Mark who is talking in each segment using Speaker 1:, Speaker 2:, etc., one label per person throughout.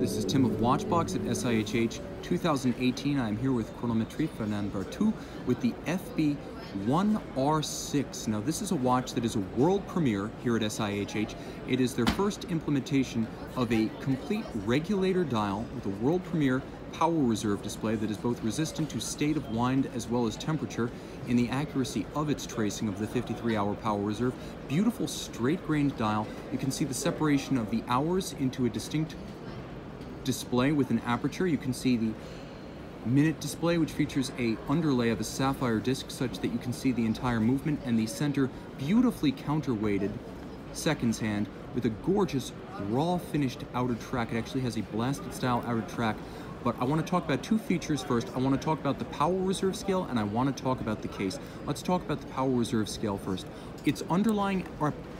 Speaker 1: This is Tim of Watchbox at SIHH 2018. I'm here with chronometry Ferdinand Berthoud with the FB 1R-6. Now this is a watch that is a world premiere here at SIHH. It is their first implementation of a complete regulator dial with a world premiere power reserve display that is both resistant to state of wind as well as temperature in the accuracy of its tracing of the 53-hour power reserve. Beautiful straight-grained dial. You can see the separation of the hours into a distinct display with an aperture. You can see the minute display, which features a underlay of a sapphire disc such that you can see the entire movement, and the center beautifully counterweighted seconds hand with a gorgeous raw finished outer track. It actually has a blasted style outer track. But I want to talk about two features first. I want to talk about the power reserve scale, and I want to talk about the case. Let's talk about the power reserve scale first. Its underlying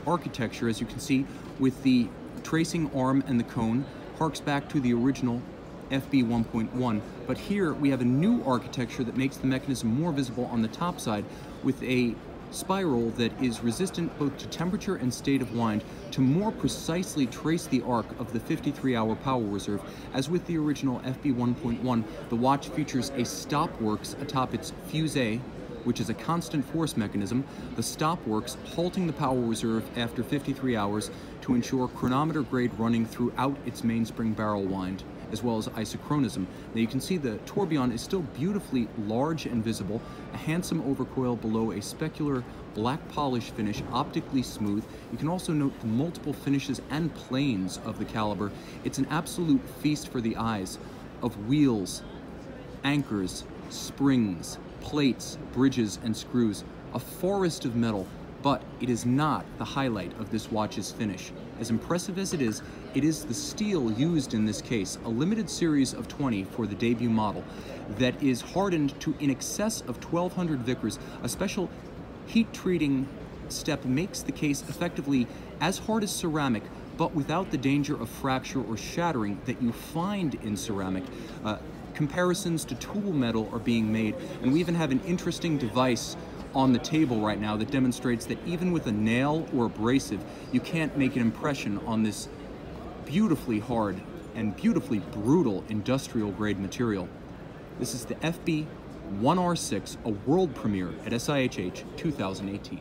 Speaker 1: architecture, as you can see, with the tracing arm and the cone, harks back to the original FB 1.1. But here we have a new architecture that makes the mechanism more visible on the top side with a spiral that is resistant both to temperature and state of wind to more precisely trace the arc of the 53-hour power reserve. As with the original FB 1.1, the watch features a stop works atop its fusee, which is a constant force mechanism. The stop works halting the power reserve after 53 hours to ensure chronometer grade running throughout its mainspring barrel wind, as well as isochronism. Now you can see the tourbillon is still beautifully large and visible, a handsome overcoil below a specular black polish finish, optically smooth. You can also note the multiple finishes and planes of the caliber. It's an absolute feast for the eyes of wheels, anchors, springs, plates, bridges, and screws. A forest of metal, but it is not the highlight of this watch's finish. As impressive as it is the steel used in this case, a limited series of 20 for the debut model, that is hardened to in excess of 1200 Vickers. A special heat treating step makes the case effectively as hard as ceramic, but without the danger of fracture or shattering that you find in ceramic. Comparisons to tool metal are being made, and we even have an interesting device on the table right now that demonstrates that even with a nail or abrasive, you can't make an impression on this beautifully hard and beautifully brutal industrial grade material. This is the FB 1R-6, a world premiere at SIHH 2018.